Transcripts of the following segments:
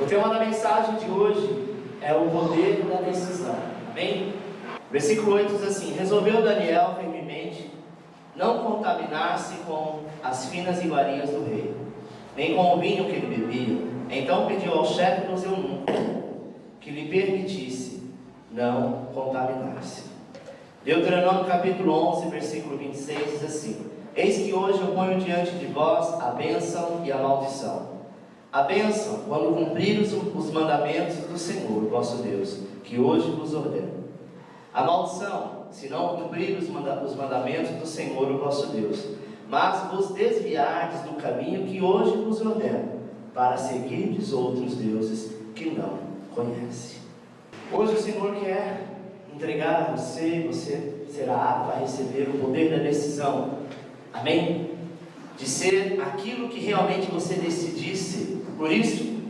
O tema da mensagem de hoje é o poder da decisão. Amém? Versículo 8 diz assim: resolveu Daniel firmemente não contaminar-se com as finas iguarias do rei, nem com o vinho que ele bebia. Então pediu ao chefe dos eunucos que lhe permitisse não contaminar-se. Deuteronômio capítulo 11, versículo 26 diz assim: eis que hoje eu ponho diante de vós a bênção e a maldição. A bênção, quando cumprir os mandamentos do Senhor, vosso Deus, que hoje vos ordeno. A maldição, se não cumprir os mandamentos do Senhor, o vosso Deus, mas vos desviardes do caminho que hoje vos ordeno, para seguirdes outros deuses que não conhece. Hoje o Senhor quer entregar a você será apto a receber o poder da decisão. Amém? De ser aquilo que realmente você decidisse. Por isso,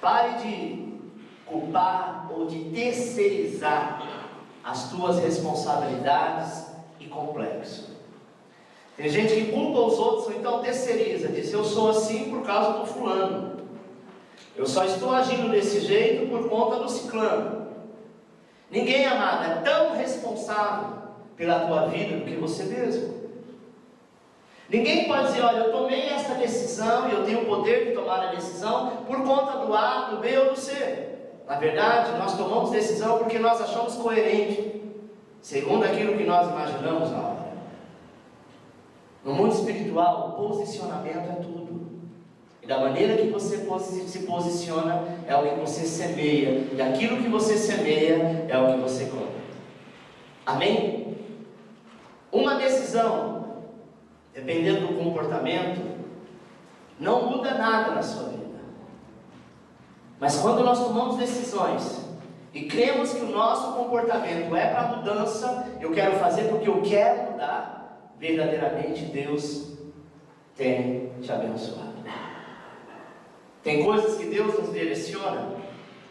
pare de culpar ou de terceirizar as tuas responsabilidades e complexos. Tem gente que culpa os outros, ou então terceiriza, diz: eu sou assim por causa do fulano, eu só estou agindo desse jeito por conta do ciclano. Ninguém, amado, é tão responsável pela tua vida do que você mesmo. Ninguém pode dizer: olha, eu tomei essa decisão e eu tenho o poder de tomar a decisão por conta do A, do B ou do C. Na verdade, nós tomamos decisão porque nós achamos coerente, segundo aquilo que nós imaginamos na hora. No mundo espiritual, o posicionamento é tudo. E da maneira que você se posiciona, é o que você semeia. E aquilo que você semeia, é o que você colhe. Amém? Uma decisão, dependendo do comportamento, não muda nada na sua vida. Mas quando nós tomamos decisões e cremos que o nosso comportamento é para mudança, eu quero fazer porque eu quero mudar, verdadeiramente Deus tem te abençoado. Tem coisas que Deus nos direciona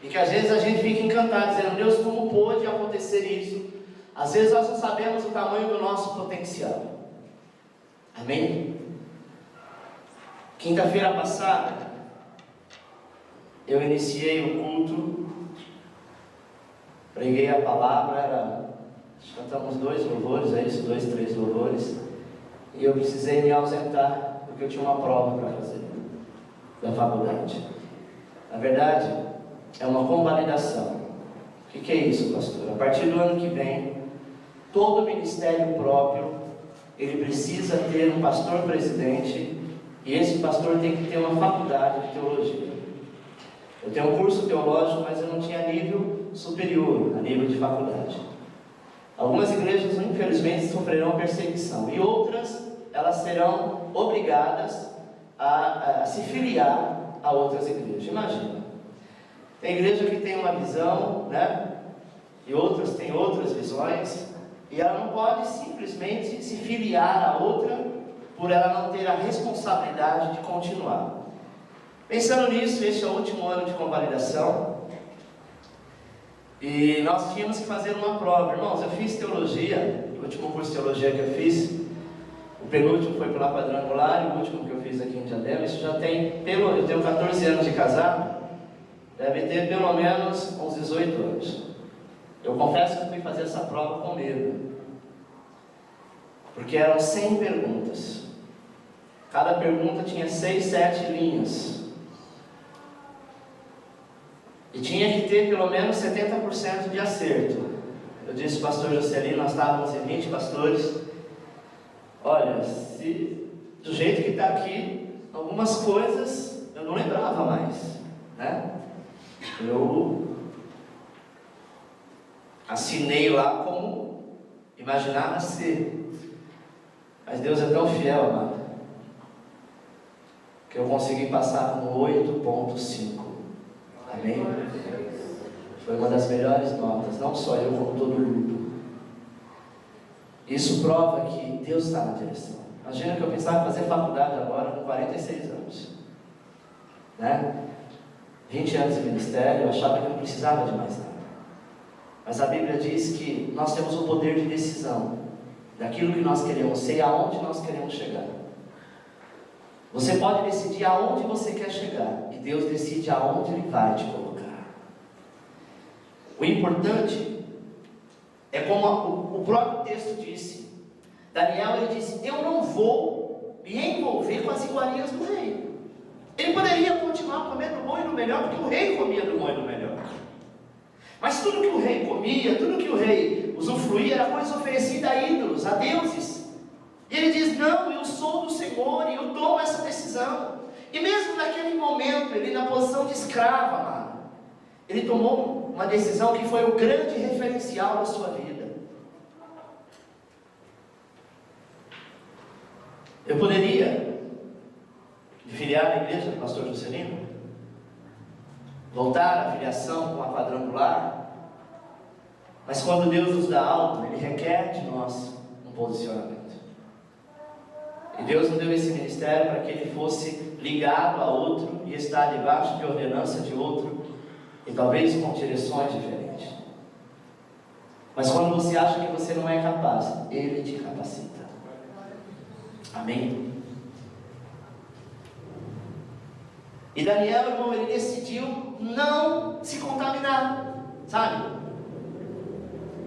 e que às vezes a gente fica encantado, dizendo: Deus, como pôde acontecer isso? Às vezes nós não sabemos o tamanho do nosso potencial. Amém? Quinta-feira passada, eu iniciei o culto, preguei a palavra, cantamos 2 louvores, é isso? 2, 3 louvores, e eu precisei me ausentar, porque eu tinha uma prova para fazer, da faculdade. Na verdade, é uma convalidação. O que é isso, pastor? A partir do ano que vem, todo ministério próprio, ele precisa ter um pastor presidente, e esse pastor tem que ter uma faculdade de teologia. Eu tenho um curso teológico, mas eu não tinha nível superior, a nível de faculdade. Algumas igrejas, infelizmente, sofrerão perseguição, e outras, elas serão obrigadas a se filiar a outras igrejas. Imagina, tem igreja que tem uma visão, né? E outras têm outras visões, e ela não pode simplesmente se filiar a outra por ela não ter a responsabilidade de continuar. Pensando nisso, este é o último ano de convalidação, e nós tínhamos que fazer uma prova. Irmãos, eu fiz teologia, o último curso de teologia que eu fiz, o penúltimo foi pela quadrangular, e o último que eu fiz aqui em Diadema, isso já tem, eu tenho 14 anos de casado, deve ter pelo menos uns 18 anos. Eu confesso que eu fui fazer essa prova com medo, porque eram 100 perguntas, cada pergunta tinha 6, 7 linhas, e tinha que ter pelo menos 70% de acerto. Eu disse ao pastor Jocelino, nós estávamos em 20 pastores: olha, do jeito que está aqui, algumas coisas eu não lembrava mais, né? Eu assinei lá como imaginava ser, mas Deus é tão fiel, amado, que eu consegui passar com 8,5. Amém? Foi uma das melhores notas, não só eu, como todo mundo. Isso prova que Deus está na direção. Imagina que eu pensava em fazer faculdade agora com 46 anos, né? 20 anos de ministério, eu achava que não precisava de mais nada. Mas a Bíblia diz que nós temos o poder de decisão daquilo que nós queremos ser e aonde nós queremos chegar. Você pode decidir aonde você quer chegar, e Deus decide aonde Ele vai te colocar. O importante é como o próprio texto disse. Daniel, ele disse: eu não vou me envolver com as iguarias do rei. Ele poderia continuar comendo do bom e do melhor, porque o rei comia do bom e do melhor. Mas tudo que o rei comia, tudo que o rei usufruía, era coisa oferecida a ídolos, a deuses. E ele diz: não, eu sou do Senhor e eu tomo essa decisão. E mesmo naquele momento, ele na posição de escravo, amado, ele tomou uma decisão que foi o grande referencial da sua vida. Eu poderia me filiar na igreja do pastor Juscelino, voltar à filiação com a quadrangular, mas quando Deus nos dá algo, Ele requer de nós um posicionamento. E Deus nos deu esse ministério para que ele fosse ligado a outro e estar debaixo de ordenança de outro, e talvez com direções diferentes. Mas quando você acha que você não é capaz, Ele te capacita. Amém? E Daniel, irmão, ele decidiu não se contaminar, sabe?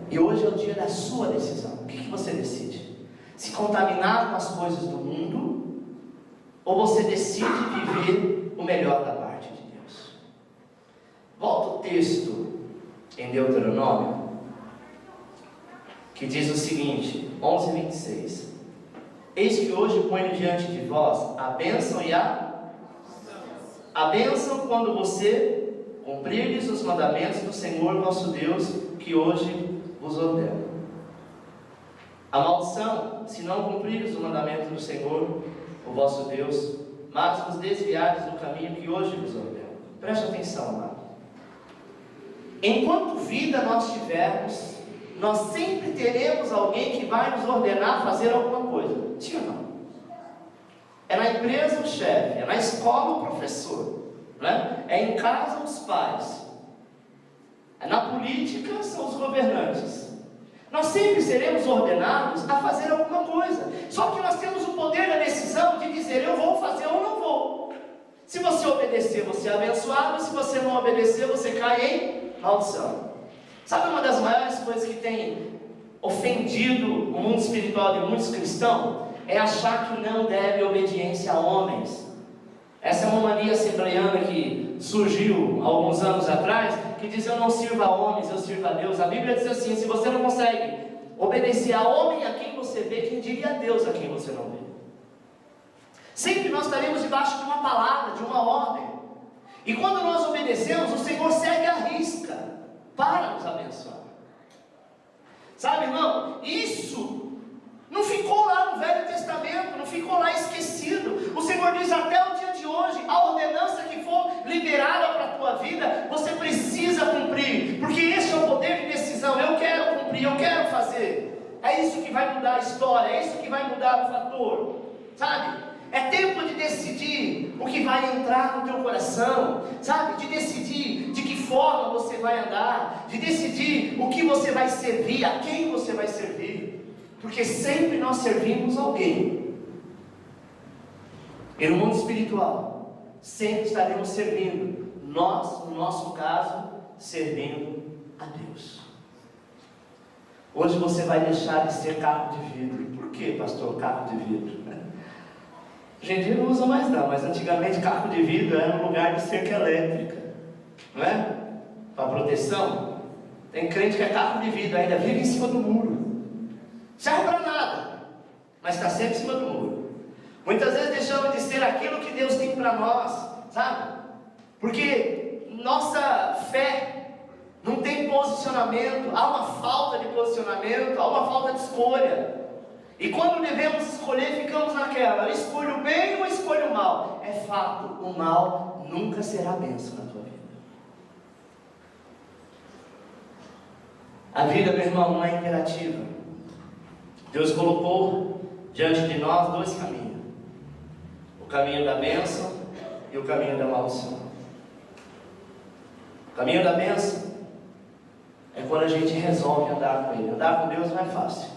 E hoje é o dia da sua decisão. O que você decide? Se contaminar com as coisas do mundo, ou você decide viver o melhor da parte de Deus? Volta o texto em Deuteronômio, que diz o seguinte, 11:26. Eis que hoje ponho diante de vós a bênção e a bênção quando você cumprirdes os mandamentos do Senhor vosso Deus, que hoje vos ordeno. A maldição, se não cumprirdes o mandamento do Senhor, o vosso Deus, mas vos desviardes do caminho que hoje vos ordeno. Preste atenção, amado. Enquanto vida nós tivermos, nós sempre teremos alguém que vai nos ordenar fazer alguma coisa. Sim ou não? É na empresa o chefe, é na escola o professor, né? É em casa os pais, é na política são os governantes. Nós sempre seremos ordenados a fazer alguma coisa. Só que nós temos o poder da decisão de dizer: eu vou fazer ou não vou. Se você obedecer, você é abençoado. Se você não obedecer, você cai em maldição. Sabe uma das maiores coisas que tem ofendido o mundo espiritual de muitos cristãos? É achar que não deve obediência a homens. Essa é uma mania assembleiana que surgiu há alguns anos atrás, que diz: eu não sirvo a homens, eu sirvo a Deus. A Bíblia diz assim: se você não consegue obedecer a homem a quem você vê, quem diria a Deus a quem você não vê? Sempre nós estaremos debaixo de uma palavra, de uma ordem. E quando nós obedecemos, o Senhor segue a risca para nos abençoar. Sabe, irmão? Isso não ficou lá no Velho Testamento, não ficou lá esquecido. O Senhor diz: até o dia de hoje, a ordenança que for liberada para a tua vida, você precisa cumprir, porque esse é o poder de decisão. Eu quero cumprir, eu quero fazer. É isso que vai mudar a história, é isso que vai mudar o fator, sabe? É tempo de decidir o que vai entrar no teu coração, sabe? De decidir de que forma você vai andar, de decidir o que você vai servir, a quem você vai servir. Porque sempre nós servimos alguém. E no mundo espiritual, sempre estaremos servindo. Nós, no nosso caso, servindo a Deus. Hoje você vai deixar de ser carro de vidro. Por que, pastor, carro de vidro? Hoje em dia não usa mais não, mas antigamente carro de vidro era um lugar de cerca elétrica, não é? Para proteção. Tem crente que é carro de vidro, ainda vive em cima do muro. Serve para nada, mas está sempre em cima do muro. Muitas vezes deixamos de ser aquilo que Deus tem para nós, sabe? Porque nossa fé não tem posicionamento, há uma falta de posicionamento, há uma falta de escolha. E quando devemos escolher, ficamos naquela: eu escolho o bem ou escolho o mal? É fato, o mal nunca será bênção na tua vida. A vida, meu irmão, não é imperativa. Deus colocou diante de nós dois caminhos: o caminho da bênção e o caminho da maldição. O caminho da bênção é quando a gente resolve andar com Ele. Andar com Deus não é fácil.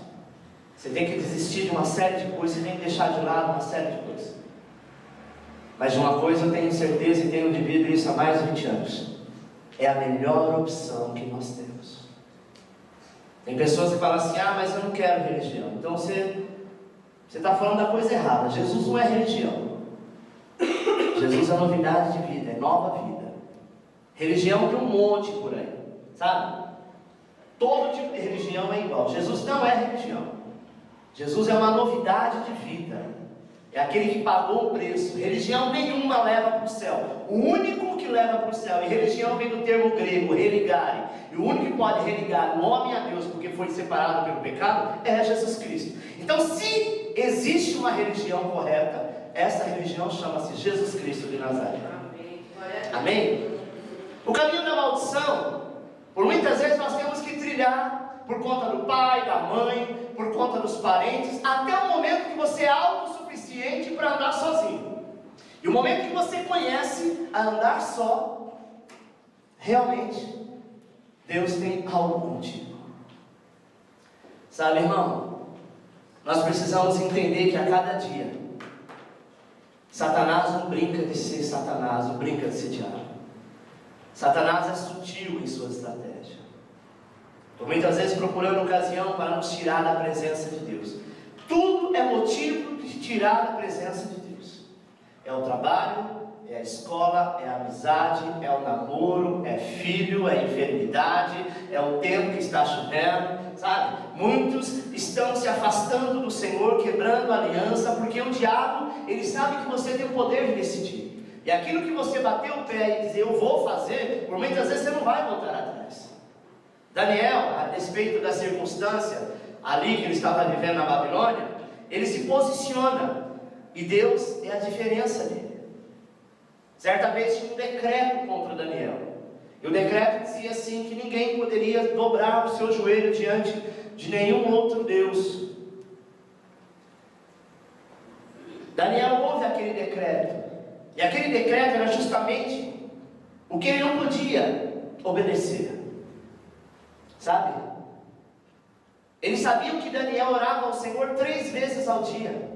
Você tem que desistir de uma série de coisas, você tem que deixar de lado uma série de coisas. Mas de uma coisa eu tenho certeza e tenho vivido isso há mais de 20 anos. É a melhor opção que nós temos. Tem pessoas que falam assim, mas eu não quero religião. Então você está falando da coisa errada. Jesus não é religião. Jesus é novidade de vida, é nova vida. Religião tem um monte por aí, sabe? Todo tipo de religião é igual. Jesus não é religião. Jesus é uma novidade de vida. É aquele que pagou o preço. Religião nenhuma leva para o céu. O único que leva para o céu, e religião vem do termo grego, religare. E o único que pode religar o homem a Deus, porque foi separado pelo pecado, é Jesus Cristo. Então, se existe uma religião correta, essa religião chama-se Jesus Cristo de Nazaré. Amém? O caminho da maldição, por muitas vezes nós temos que trilhar por conta do pai, da mãe, por conta dos parentes, até o momento que você é autossuficiente para andar sozinho. E o momento que você conhece a andar só, realmente, Deus tem algo contigo. Sabe, irmão, nós precisamos entender que a cada dia, Satanás não brinca de ser Satanás, não brinca de ser diabo. Satanás é sutil em sua estratégia. Por muitas vezes procurando ocasião para nos tirar da presença de Deus. Tudo é motivo de tirar da presença de Deus. É o trabalho, é a escola, é a amizade, é o namoro, é filho, é enfermidade, é o tempo que está chovendo, sabe? Muitos estão se afastando do Senhor, quebrando a aliança, porque o diabo, ele sabe que você tem o poder de decidir. E aquilo que você bater o pé e dizer, eu vou fazer, por muitas vezes você não vai voltar atrás. Daniel, a despeito da circunstância ali que ele estava vivendo na Babilônia, ele se posiciona, e Deus é a diferença dele. Certa vez tinha um decreto contra Daniel, e o decreto dizia assim, que ninguém poderia dobrar o seu joelho diante de nenhum outro Deus. Daniel ouve aquele decreto, e aquele decreto era justamente o que ele não podia obedecer. Sabe? Eles sabiam que Daniel orava ao Senhor 3 vezes ao dia.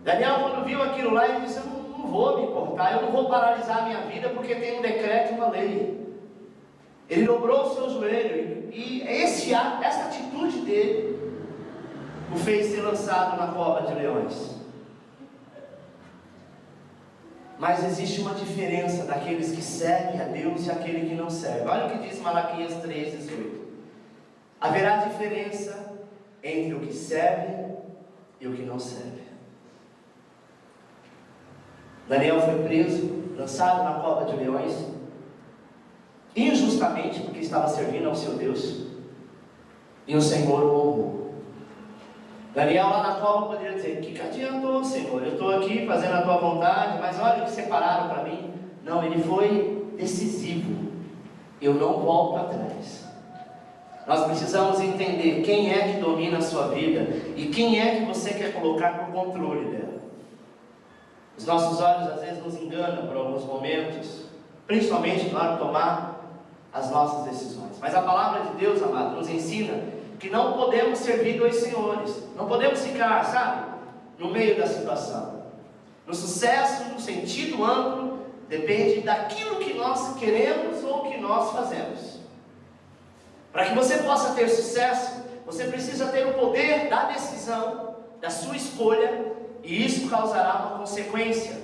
Daniel, quando viu aquilo lá, ele disse, eu não vou me importar, eu não vou paralisar a minha vida, porque tem um decreto e uma lei. Ele dobrou o seu joelho, e essa atitude dele o fez ser lançado na cova de leões. Mas existe uma diferença daqueles que servem a Deus e aquele que não serve. Olha o que diz Malaquias 3,18. Haverá diferença entre o que serve e o que não serve. Daniel foi preso, lançado na cova de leões, injustamente, porque estava servindo ao seu Deus, e o Senhor o honrou. Daniel lá na cova poderia dizer, que adiantou, Senhor, eu estou aqui fazendo a tua vontade, mas olha o que separaram para mim. Não, ele foi decisivo, eu não volto atrás. Nós precisamos entender quem é que domina a sua vida, e quem é que você quer colocar por controle dela. Os nossos olhos às vezes nos enganam por alguns momentos, principalmente na hora de tomar as nossas decisões. Mas a palavra de Deus, amado, nos ensina que não podemos servir 2 senhores. Não podemos ficar, sabe, no meio da situação. No sucesso, no sentido amplo, depende daquilo que nós queremos ou que nós fazemos. Para que você possa ter sucesso, você precisa ter o poder da decisão, da sua escolha, e isso causará uma consequência.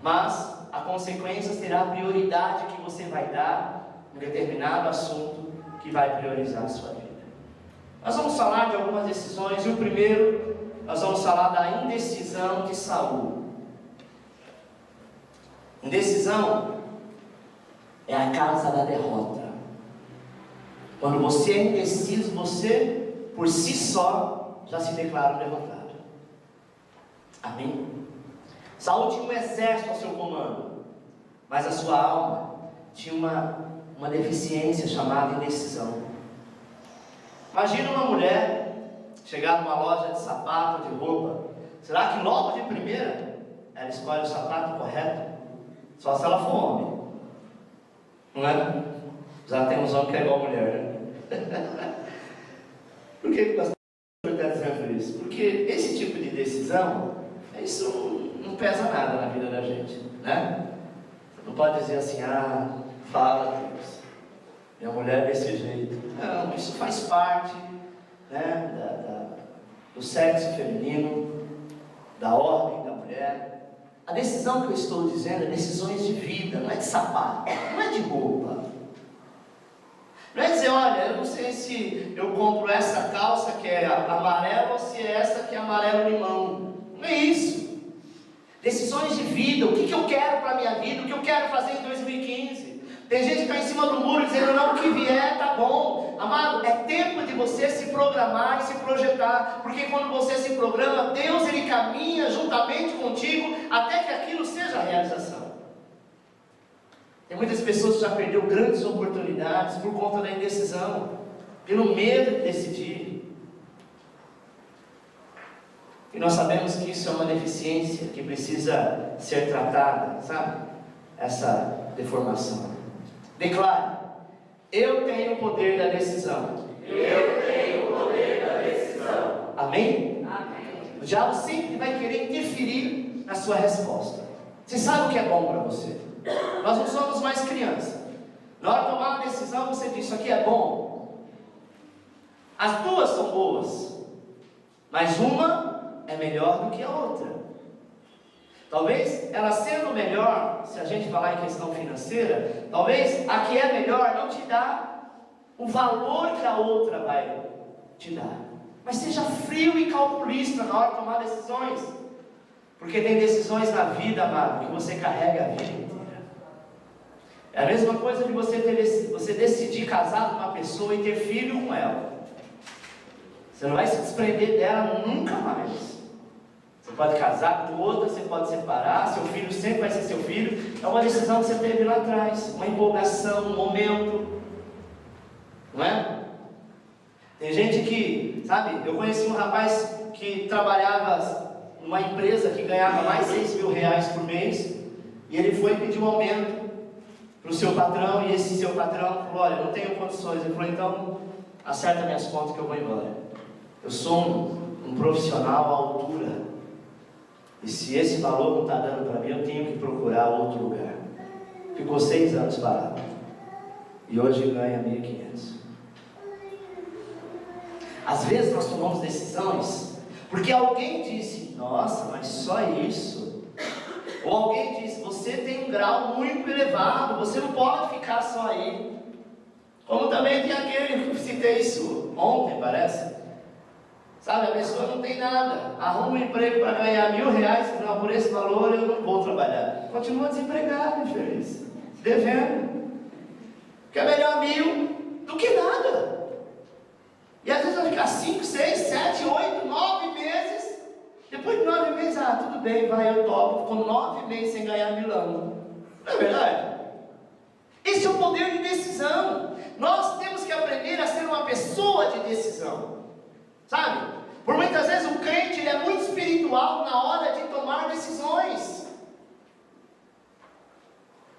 Mas a consequência será a prioridade que você vai dar em determinado assunto que vai priorizar a sua vida. Nós vamos falar de algumas decisões, e o primeiro, nós vamos falar da indecisão de Saul. Indecisão é a casa da derrota. Quando você é indeciso, você, por si só, já se declara um derrotado. Amém? Saul tinha um exército ao seu comando, mas a sua alma tinha uma deficiência chamada indecisão. Imagina uma mulher chegar numa loja de sapato, de roupa. Será que logo de primeira ela escolhe o sapato correto? Só se ela for homem, não é? Já temos homem que é igual mulher, né? Por que o pastor está dizendo isso? Porque esse tipo de decisão, isso não pesa nada na vida da gente, né? Você não pode dizer assim, fala Deus, minha mulher é desse jeito. Não, isso faz parte, né, do sexo feminino, da ordem da mulher. A decisão que eu estou dizendo é decisões de vida, não é de sapato, não é de roupa. Não é dizer, olha, eu não sei se eu compro essa calça que é amarela ou se é essa que é amarelo limão. Não é isso. Decisões de vida, o que eu quero para a minha vida, o que eu quero fazer em 2015. Tem gente que está em cima do muro dizendo, não, o que vier tá bom. Amado, é tempo de você se programar e se projetar, porque quando você se programa, Deus ele caminha juntamente contigo até que aquilo seja a realização. Tem muitas pessoas que já perderam grandes oportunidades por conta da indecisão, pelo medo de decidir. E nós sabemos que isso é uma deficiência que precisa ser tratada, sabe? Essa deformação. Declare: eu tenho o poder da decisão. Eu tenho o poder da decisão. Amém? Amém. O diabo sempre vai querer interferir na sua resposta. Você sabe o que é bom para você? Nós não somos mais criança. Na hora de tomar uma decisão, você diz: isso aqui é bom. As duas são boas, mas uma é melhor do que a outra. Talvez ela sendo melhor, se a gente falar em questão financeira, talvez a que é melhor não te dá o valor que a outra vai te dar. Mas seja frio e calculista na hora de tomar decisões, porque tem decisões na vida, amado, que você carrega a vida inteira. É a mesma coisa de você decidir casar com uma pessoa e ter filho com ela. Você não vai se desprender dela nunca mais. Você pode casar com outra, você pode separar, seu filho sempre vai ser seu filho. É uma decisão que você teve lá atrás, uma empolgação, um momento, não é? Tem gente que, sabe, eu conheci um rapaz que trabalhava numa empresa que ganhava mais 6 mil reais por mês, e ele foi pedir um aumento para o seu patrão, e esse seu patrão falou: olha, eu não tenho condições. Ele falou: então acerta minhas contas que eu vou embora. Eu sou um profissional à altura, e se esse valor não está dando para mim, eu tenho que procurar outro lugar. Ficou 6 anos parado, e hoje ganha 1.500. Às vezes nós tomamos decisões porque alguém disse: nossa, mas só isso? Ou alguém disse: você tem um grau muito elevado, você não pode ficar só aí. Como também tem aquele, que citei isso ontem, parece. Sabe, a pessoa não tem nada, arruma um emprego para ganhar 1.000 reais, não, por esse valor eu não vou trabalhar. Continua desempregado, infeliz, devendo. Porque é melhor 1.000 do que nada. E às vezes vai ficar 5, 6, 7, 8, 9 meses. Depois de 9 meses, tudo bem, vai, eu topo. Ficou 9 meses sem ganhar 1.000. Não é verdade? Esse é o poder de decisão. Nós temos que aprender a ser uma pessoa de decisão. Sabe? Por muitas vezes o crente ele é muito espiritual na hora de tomar decisões.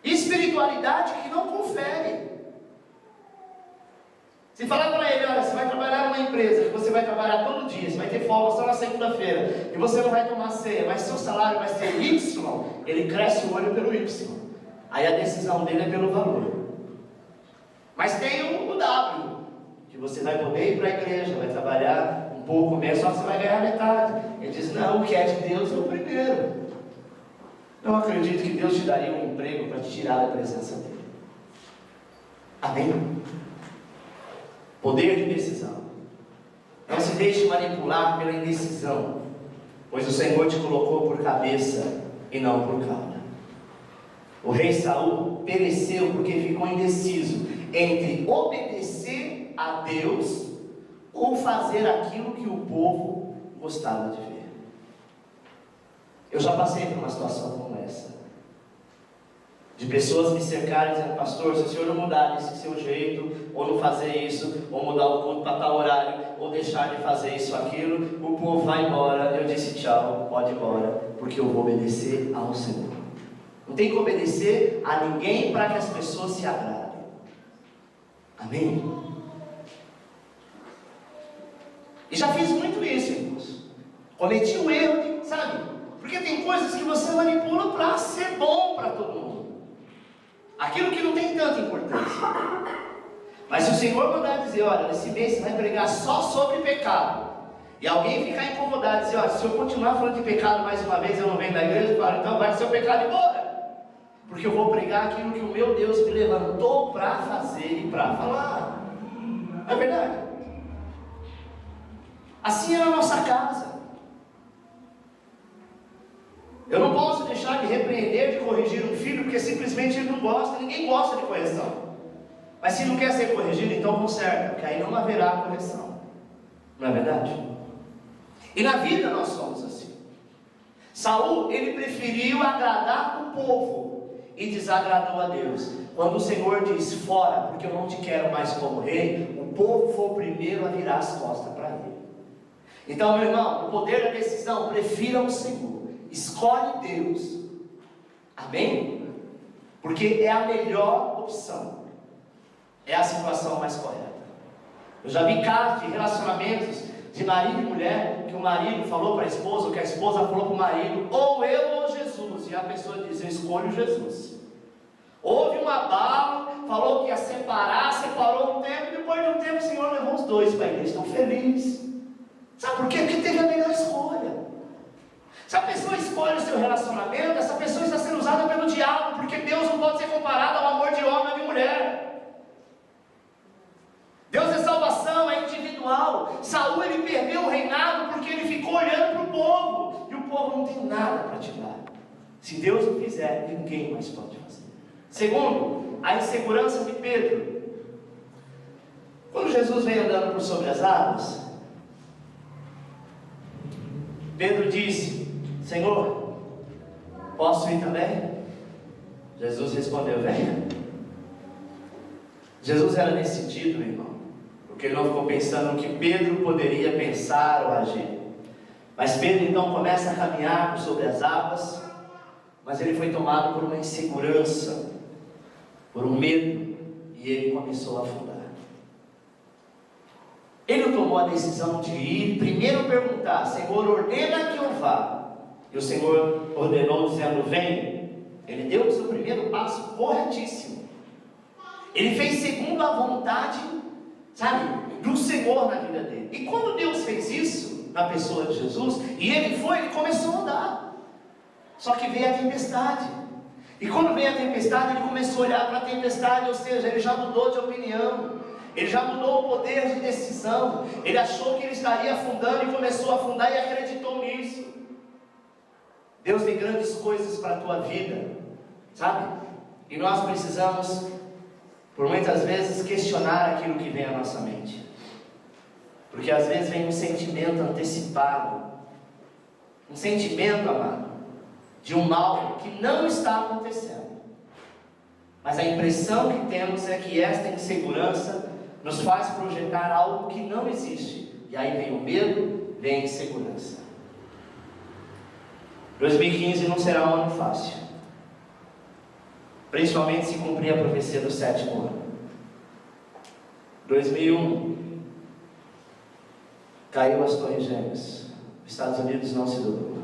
Espiritualidade que não confere. Se falar para ele: olha, você vai trabalhar numa empresa que você vai trabalhar todo dia, você vai ter folga só na segunda-feira, e você não vai tomar ceia, mas seu salário vai ser Y, ele cresce o olho pelo Y. Aí a decisão dele é pelo valor. Mas tem o W, que você vai poder ir para a igreja, vai trabalhar um pouco menos, só que você vai ganhar metade. Ele diz: não, o que é de Deus é o primeiro. Não acredito que Deus te daria um emprego para te tirar da presença dele. Amém? Poder de decisão. Não se deixe manipular pela indecisão, pois o Senhor te colocou por cabeça e não por cauda. O rei Saul pereceu porque ficou indeciso entre obedecer a Deus ou fazer aquilo que o povo gostava de ver. Eu já passei por uma situação como essa, de pessoas me cercarem dizendo: pastor, se o senhor não mudar esse seu jeito, ou não fazer isso, ou mudar o culto para tal horário, ou deixar de fazer isso, aquilo, o povo vai embora. Eu disse: tchau, pode ir embora, porque eu vou obedecer ao Senhor. Não tem que obedecer a ninguém para que as pessoas se agradem. Amém? E já fiz muito isso, irmãos. Cometi um erro, sabe? Porque tem coisas que você manipula para ser bom para todo mundo. Aquilo que não tem tanta importância. Mas se o Senhor mandar dizer, olha, nesse mês você vai pregar só sobre pecado, e alguém ficar incomodado e dizer, olha, se eu continuar falando de pecado mais uma vez, eu não venho na igreja, eu falo, então vai ser o pecado embora. Porque eu vou pregar aquilo que o meu Deus me levantou para fazer e para falar. Não é verdade? Assim é na nossa casa. Eu não posso deixar de repreender, de corrigir um filho, porque simplesmente ele não gosta, ninguém gosta de correção. Mas se não quer ser corrigido, então conserta, porque aí não haverá correção. Não é verdade? E na vida nós somos assim. Saul, ele preferiu agradar o povo e desagradou a Deus. Quando o Senhor diz, fora, porque eu não te quero mais como rei, o povo foi o primeiro a virar as costas para ele. Então, meu irmão, no poder da decisão, prefira o Senhor. Escolhe Deus. Amém? Porque é a melhor opção. É a situação mais correta. Eu já vi casos de relacionamentos de marido e mulher, que o marido falou para a esposa, ou que a esposa falou para o marido, ou eu ou Jesus, e a pessoa diz, eu escolho Jesus. Houve um abalo, falou que ia separar, separou um tempo, e depois de um tempo o Senhor levou os dois para a igreja, estão felizes. Sabe por quê? Porque teve a melhor escolha. Se a pessoa escolhe o seu relacionamento, essa pessoa está sendo usada pelo diabo, porque Deus não pode ser comparado ao amor de homem ou de mulher. Deus é salvação, é individual. Saul, ele perdeu o reinado porque ele ficou olhando para o povo, e o povo não tem nada para te dar. Se Deus não fizer, ninguém mais pode fazer. Segundo, a insegurança de Pedro. Quando Jesus vem andando por sobre as águas, Pedro disse, Senhor, posso ir também? Jesus respondeu, venha. Jesus era decidido, irmão, porque ele não ficou pensando no que Pedro poderia pensar ou agir. Mas Pedro então começa a caminhar por sobre as águas, mas ele foi tomado por uma insegurança, por um medo, e ele começou a afundar. Ele tomou a decisão de ir, primeiro perguntar, Senhor, ordena que eu vá. E o Senhor ordenou dizendo, vem. Ele deu o seu primeiro passo corretíssimo. Ele fez segundo a vontade, sabe, do Senhor na vida dele. E quando Deus fez isso, na pessoa de Jesus, e ele começou a andar. Só que veio a tempestade. E quando veio a tempestade, ele começou a olhar para a tempestade, ou seja, ele já mudou de opinião. Ele já mudou o poder de decisão. Ele achou que ele estaria afundando e começou a afundar e acreditou nisso. Deus tem grandes coisas para a tua vida, sabe? E nós precisamos, por muitas vezes, questionar aquilo que vem à nossa mente. Porque às vezes vem um sentimento antecipado. Um sentimento, amado, de um mal que não está acontecendo. Mas a impressão que temos é que esta insegurança nos faz projetar algo que não existe. E aí vem o medo, vem a insegurança. 2015 não será um ano fácil. Principalmente se cumprir a profecia do 7º ano. 2001, caiu as Torres Gêmeas. Os Estados Unidos não se dobrou.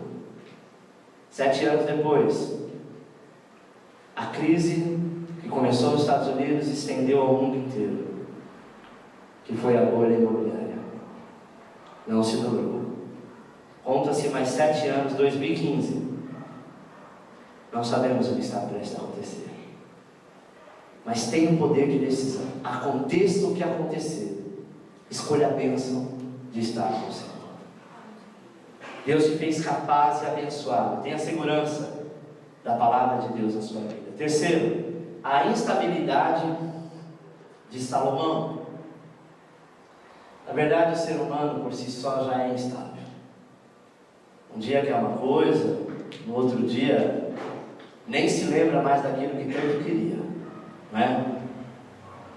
7 anos depois, a crise que começou nos Estados Unidos e estendeu ao mundo inteiro, que foi a bolha imobiliária. Não se dobrou. Conta-se mais 7 anos, 2015. Não sabemos o que está prestes a acontecer. Mas tem um poder de decisão. Aconteça o que acontecer, escolha a bênção de estar com o Senhor. Deus te fez capaz e abençoado. Tenha segurança da palavra de Deus na sua vida. Terceiro, a instabilidade de Salomão. Na verdade, o ser humano por si só já é instável. Um dia quer uma coisa, no outro dia nem se lembra mais daquilo que tanto queria, não é?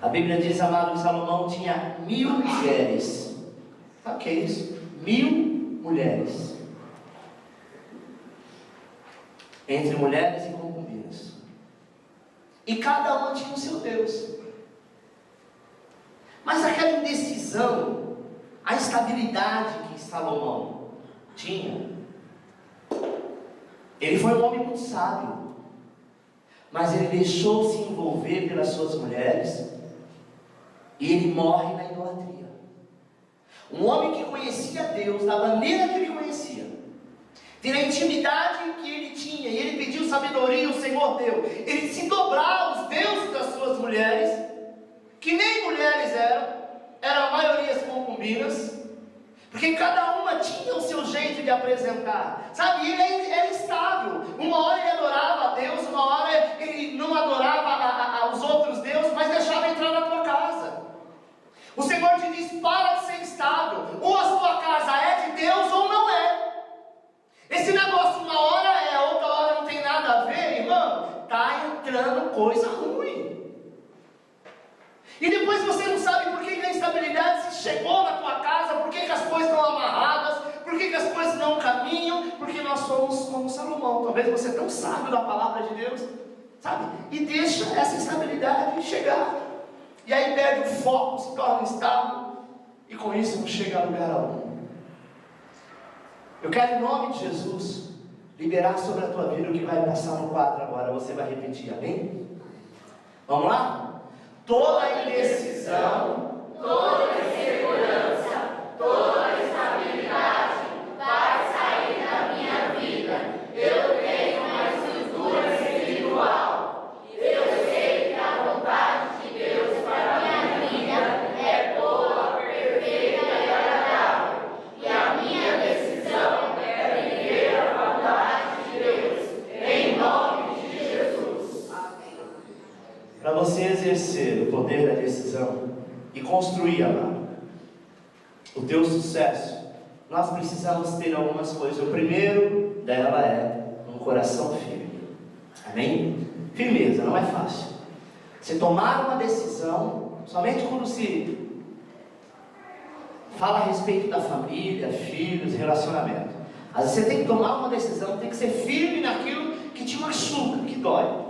A Bíblia diz, amado, que Salomão tinha 1000 mulheres. Sabe o que é isso? 1000 mulheres. Entre mulheres e concubinas. E cada uma tinha o seu Deus. Mas aquela indecisão, a instabilidade que Salomão tinha, Ele foi um homem muito sábio, mas ele deixou-se envolver pelas suas mulheres, e ele morre na idolatria. Um homem que conhecia Deus da maneira que ele conhecia, pela intimidade que ele tinha, e ele pediu sabedoria, o Senhor deu. Ele se dobrava aos deuses das suas mulheres, que nem mulheres eram a maioria as concubinas, porque cada uma tinha o seu jeito de apresentar, sabe? Ele era instável. Uma hora ele adorava a Deus, uma hora ele não adorava os outros deuses, mas deixava entrar na tua casa. O Senhor te diz: para de ser instável. Ou a sua casa é de Deus ou não é. Esse negócio uma hora é, outra hora não tem nada a ver, irmão. Está entrando coisa ruim. E depois você não sabe por que a instabilidade se chegou na tua casa, por que as coisas estão amarradas, por que as coisas não caminham, porque nós somos como Salomão. Talvez você é tão sábio da palavra de Deus, sabe? E deixa essa instabilidade chegar. E aí perde o foco, se torna instável, e com isso não chega a lugar algum. Eu quero, em nome de Jesus, liberar sobre a tua vida o que vai passar no quadro agora. Você vai repetir, amém? Vamos lá? Toda indecisão, toda insegurança, toda instabilidade vai sair da minha vida. Eu tenho uma estrutura espiritual. Eu sei que a vontade de Deus para a minha vida é boa, perfeita e agradável. E a minha decisão é viver a vontade de Deus. Em nome de Jesus. para você exercer o poder da decisão e construir, amado, o teu sucesso, nós precisamos ter algumas coisas. O primeiro dela é um coração firme. Amém? Firmeza, não é fácil. Você tomar uma decisão, somente quando se fala a respeito da família, filhos, relacionamento. Às vezes você tem que tomar uma decisão, tem que ser firme naquilo que te machuca, que dói.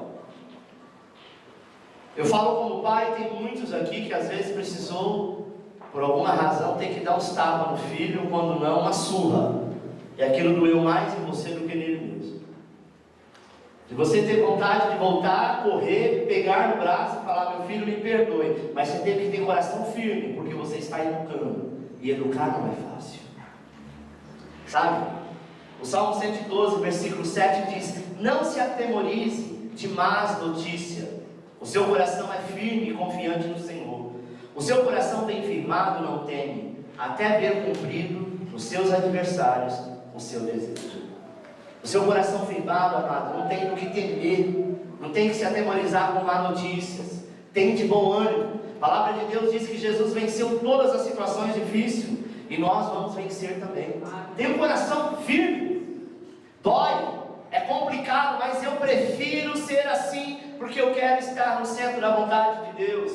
Eu falo como pai, tem muitos aqui que às vezes precisou, por alguma razão, ter que dar uns tapas no filho, quando não, uma surra. E aquilo doeu mais em você do que nele mesmo. De você ter vontade de voltar, correr, pegar no braço e falar: meu filho, me perdoe. Mas você teve que ter coração firme, porque você está educando. E educar não é fácil. Sabe? O Salmo 112, versículo 7 diz: não se atemorize de más notícias. O seu coração é firme e confiante no Senhor. O seu coração bem firmado não teme, até ver cumprido nos seus adversários o seu desejo. O seu coração firmado, amado, não tem do que temer, não tem que se atemorizar com más notícias. Tem de bom ânimo. A palavra de Deus diz que Jesus venceu todas as situações difíceis, e nós vamos vencer também. Tem um coração firme. Dói, é complicado, mas eu prefiro ser assim, porque eu quero estar no centro da vontade de Deus,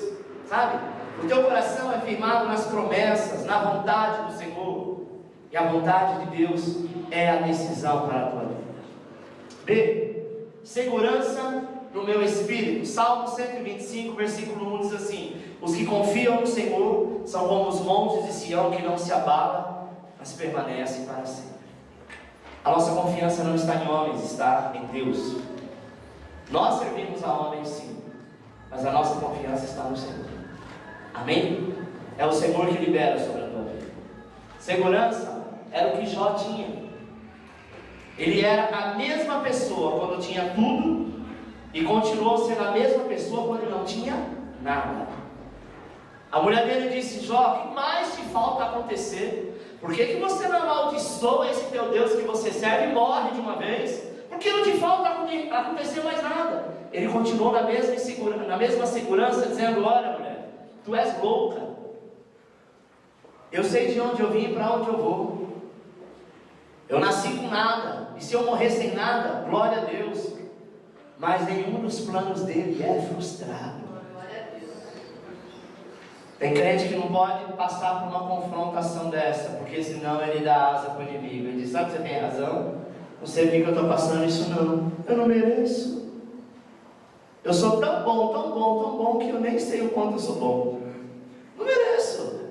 sabe? O teu coração é firmado nas promessas, na vontade do Senhor, e a vontade de Deus é a decisão para a tua vida. B, segurança no meu espírito. Salmo 125, versículo 1 diz assim: os que confiam no Senhor são como os montes de Sião, que não se abalam, mas permanecem para sempre. A nossa confiança não está em homens, está em Deus. Nós servimos a homens, sim, mas a nossa confiança está no Senhor. Amém? É o Senhor que libera sobre a tua vida. Segurança era o que Jó tinha. Ele era a mesma pessoa quando tinha tudo, e continuou sendo a mesma pessoa quando não tinha nada. A mulher dele disse: Jó, o que mais te falta acontecer? Por que você não amaldiçoa esse teu Deus que você serve e morre de uma vez? Porque não te falta acontecer mais nada. Ele continuou na mesma segurança, dizendo: olha, mulher, tu és louca. Eu sei de onde eu vim e para onde eu vou. Eu nasci com nada, e se eu morrer sem nada, glória a Deus. Mas nenhum dos planos dele é frustrado. Tem crente que não pode passar por uma confrontação dessa, porque senão ele dá asa para o inimigo. Ele diz: sabe, você tem razão, não sei por que eu estou passando isso não. Eu não mereço. Eu sou tão bom, que eu nem sei o quanto eu sou bom. Não mereço.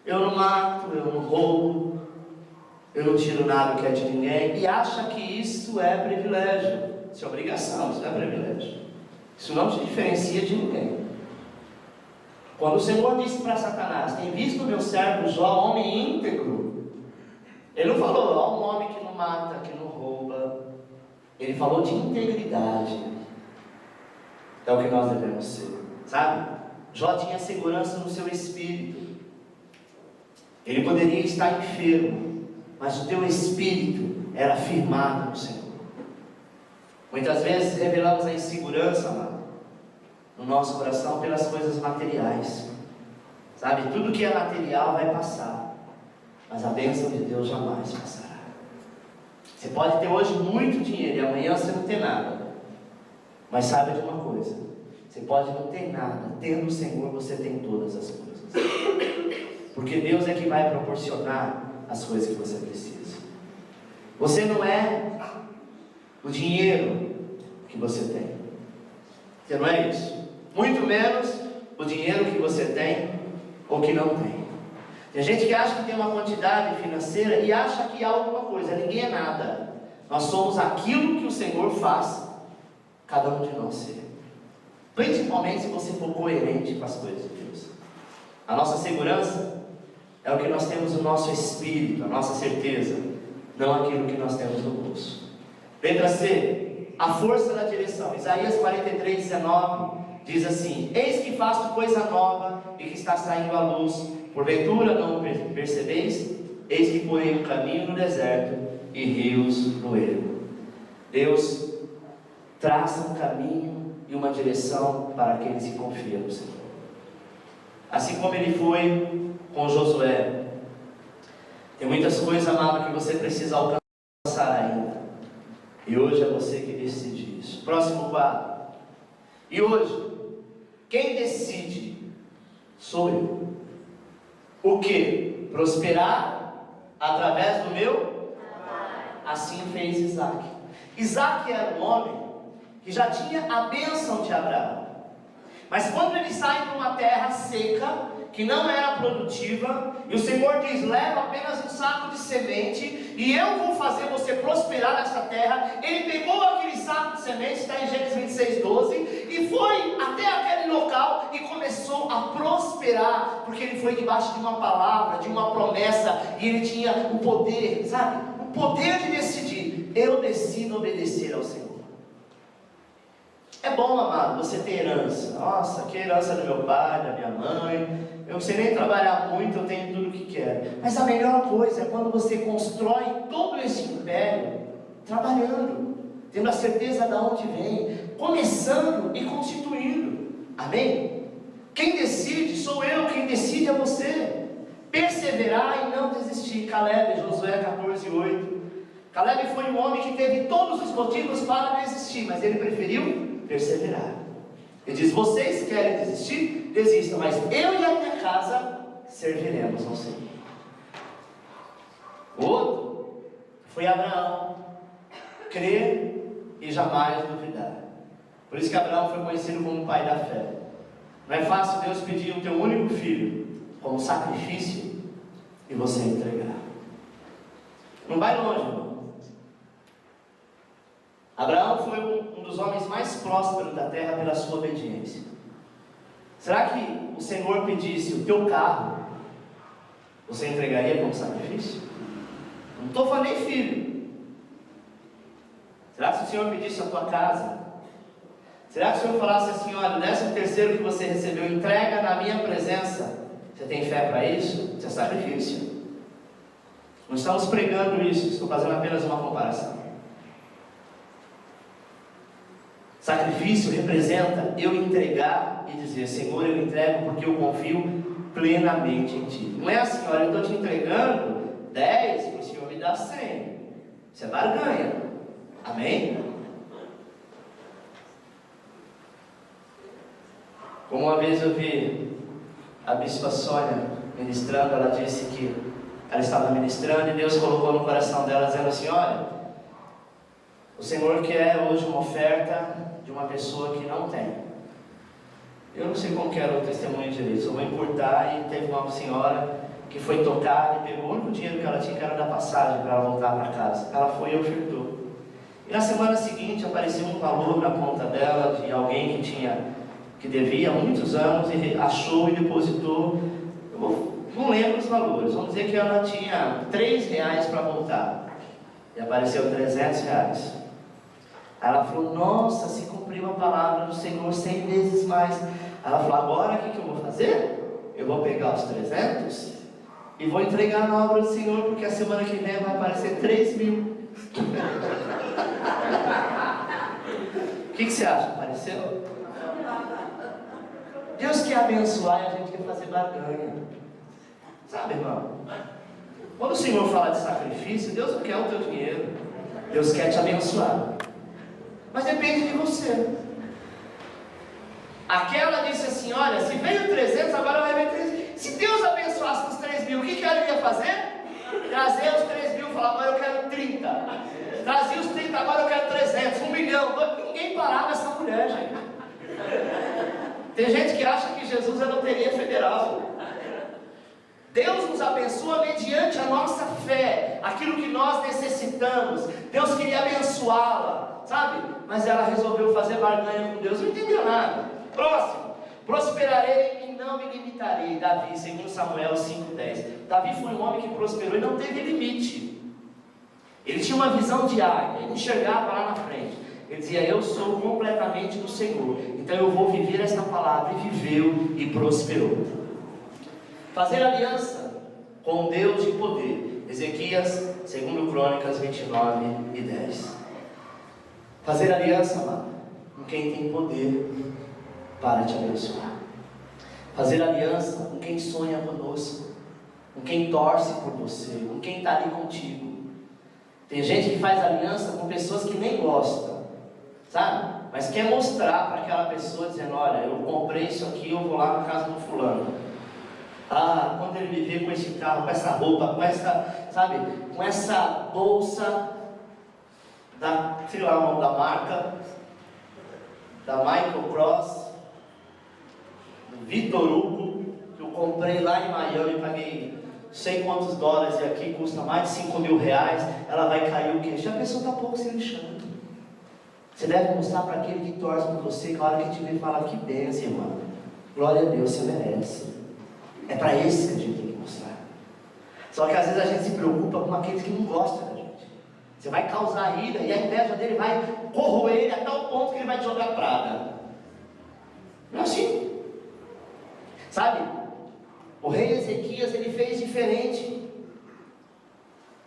Eu não mato, eu não roubo, eu não tiro nada que é de ninguém, e acha que isso é privilégio. Isso é obrigação, isso não é privilégio. Isso não te diferencia de ninguém. Quando o Senhor disse para Satanás: tem visto o meu servo Jó, homem íntegro? Ele não falou, ó, um homem que não mata, que não rouba. Ele falou de integridade. É o que nós devemos ser, sabe? Jó tinha segurança no seu espírito. Ele poderia estar enfermo, mas o teu espírito era firmado no Senhor. Muitas vezes revelamos a insegurança, amado, no nosso coração pelas coisas materiais, sabe? Tudo que é material vai passar, mas a bênção de Deus jamais passará. Você pode ter hoje muito dinheiro e amanhã você não ter nada, mas saiba de uma coisa: você pode não ter nada, tendo o Senhor você tem todas as coisas, porque Deus é que vai proporcionar as coisas que você precisa. Você não é o dinheiro que você tem, você não é isso, muito menos o dinheiro que você tem ou que não tem. Tem gente que acha que tem uma quantidade financeira e acha que há alguma coisa. Ninguém é nada. Nós somos aquilo que o Senhor faz cada um de nós ser, principalmente se você for coerente com as coisas de Deus. A nossa segurança é o que nós temos no nosso espírito, a nossa certeza, não aquilo que nós temos no bolso. Letra C, a força da direção. Isaías 43:19 diz assim: eis que faço coisa nova e que está saindo à luz, porventura não percebeis? Eis que porei um caminho no deserto e rios no ermo. Deus traça um caminho e uma direção para aqueles que confiam no Senhor, assim como Ele foi com Josué. Tem muitas coisas, amado, que você precisa alcançar ainda, e hoje é você que decide isso. Próximo quadro. E hoje, quem decide sou eu. O que? Prosperar através do meu? Assim fez Isaac. Isaac era um homem que já tinha a bênção de Abraão, mas quando ele sai para uma terra seca, que não era produtiva, e o Senhor diz: leva apenas um saco de semente e eu vou fazer você prosperar nessa terra. Ele pegou aquele saco de semente, está em Gênesis 26:12, e foi até aquele local e começou a prosperar, porque ele foi debaixo de uma palavra, de uma promessa, e ele tinha o poder, sabe? O poder de decidir: eu decido obedecer ao Senhor. É bom, amado, você ter herança. Nossa, que herança do meu pai, da minha mãe. Eu não sei nem trabalhar muito, eu tenho tudo o que quero. Mas a melhor coisa é quando você constrói todo esse império trabalhando, tendo a certeza de onde vem, começando e constituindo. Amém? Quem decide sou eu, quem decide é você. Perseverar e não desistir. Caleb, Josué 14:8. Caleb foi um homem que teve todos os motivos para desistir, mas ele preferiu perseverar. Ele diz: vocês querem desistir? Desistam, mas eu e a minha casa serviremos ao Senhor. O outro foi Abraão, crer e jamais duvidar. Por isso que Abraão foi conhecido como o pai da fé. Não é fácil Deus pedir o teu único filho como sacrifício e você entregar. Não vai longe, irmão. Abraão foi um dos homens mais prósperos da terra pela sua obediência. Será que o Senhor pedisse o teu carro, você entregaria como sacrifício? Não estou falando nem filho. Será que se o Senhor pedisse a tua casa? Será que o Senhor falasse assim: olha, o 13º que você recebeu, entrega na minha presença? Você tem fé para isso? Isso é sacrifício. Não estamos pregando isso, estou fazendo apenas uma comparação. Sacrifício representa eu entregar e dizer: Senhor, eu entrego porque eu confio plenamente em Ti. Não é assim: olha, eu estou te entregando 10 para o Senhor me dar 100. Isso é barganha. Amém? Como uma vez eu vi a bispa Sônia ministrando, ela disse que ela estava ministrando e Deus colocou no coração dela dizendo assim: olha, o Senhor quer hoje uma oferta de uma pessoa que não tem. Eu não sei como que era o testemunho direito, só vou encurtar. E teve uma senhora que foi tocar e pegou o único dinheiro que ela tinha, que era da passagem para ela voltar para casa. Ela foi e ofertou. E na semana seguinte apareceu um valor na conta dela de alguém que devia há muitos anos e achou e depositou. Não lembro os valores, vamos dizer que ela tinha R$3 para voltar e apareceu R$300. Aí ela falou: nossa, se cumpriu a palavra do Senhor 100 vezes mais. Ela falou: agora o que eu vou fazer? Eu vou pegar os 300 e vou entregar na obra do Senhor, porque a semana que vem vai aparecer 3.000. O que você acha? Apareceu? Deus quer abençoar e a gente quer fazer barganha. Sabe, irmão? Quando o Senhor fala de sacrifício, Deus não quer o teu dinheiro. Deus quer te abençoar. Mas depende de você. Aquela disse assim: olha, se veio 300, agora vai vir 3.000. Se Deus abençoasse os 3.000, o que ela ia fazer? Trazer os 3.000 e falar: agora eu quero 30. Trazia os 30, agora eu quero 300, 1 milhão. Ninguém parava essa mulher, gente. Tem gente que acha que Jesus é loteria federal. Deus nos abençoa mediante a nossa fé, aquilo que nós necessitamos. Deus queria abençoá-la, sabe? Mas ela resolveu fazer barganha com Deus, não entendeu nada. Próximo. Prosperarei e não me limitarei. Davi, segundo Samuel 5:10. Davi foi um homem que prosperou e não teve limite. Ele tinha uma visão de águia, ele enxergava lá na frente. Ele dizia: eu sou completamente do Senhor, então eu vou viver esta palavra. E viveu e prosperou. Fazer aliança com Deus de poder. Ezequias, segundo Crônicas 29:10. Fazer aliança, amado, com quem tem poder para te abençoar. Fazer aliança com quem sonha conosco, com quem torce por você, com quem está ali contigo. Tem gente que faz aliança com pessoas que nem gostam, sabe? Mas quer mostrar para aquela pessoa, dizendo: olha, eu comprei isso aqui, eu vou lá na casa do fulano. Ah, quando ele me vê com esse carro, com essa roupa, com essa, sabe, com essa bolsa da, sei lá o nome da marca, da Michael Kors, do Vitor Hugo, que eu comprei lá em Miami, paguei não sei quantos dólares, e aqui custa mais de 5.000 reais, ela vai cair o quê? Já a pessoa está pouco se lixando. Você deve mostrar para aquele que torce por você, que a hora que te vê fala: que bênção, irmão, glória a Deus, você merece. É para esse que a gente tem que mostrar. Só que às vezes a gente se preocupa com aqueles que não gostam da gente. Você vai causar ira e a inveja dele vai corroer ele a tal ponto que ele vai te jogar praga. Não é assim? Sabe? O rei Ezequias, ele fez diferente.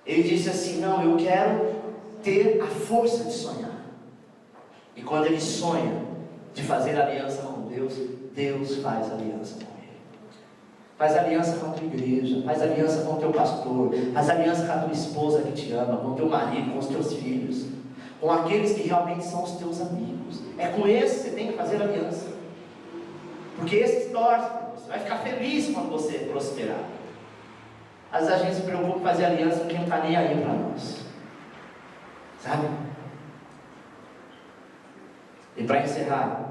Ele disse assim: não, eu quero ter a força de sonhar. E quando ele sonha de fazer aliança com Deus, Deus faz aliança com ele. Faz aliança com a tua igreja, faz aliança com o teu pastor, faz aliança com a tua esposa que te ama, com o teu marido, com os teus filhos, com aqueles que realmente são os teus amigos. É com esses que você tem que fazer aliança, porque esses torcem, você vai ficar feliz quando você prosperar. Às vezes a gente se preocupa em fazer aliança com quem não está nem aí para nós, sabe? E para encerrar,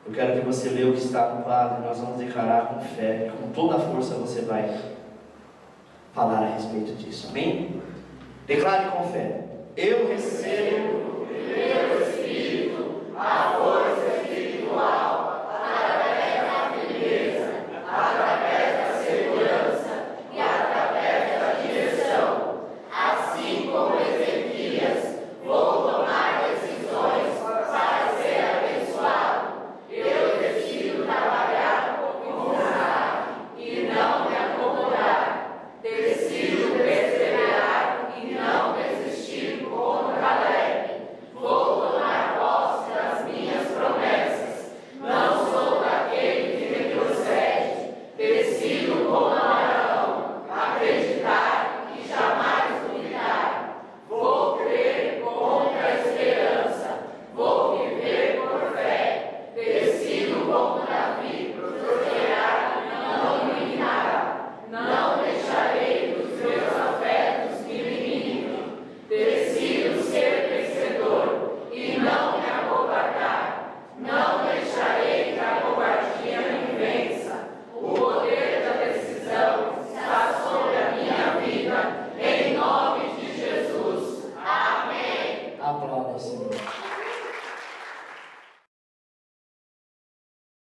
eu quero que você leia o que está no quadro. Nós vamos declarar com fé, com toda a força você vai falar a respeito disso, amém? Declare com fé: eu recebo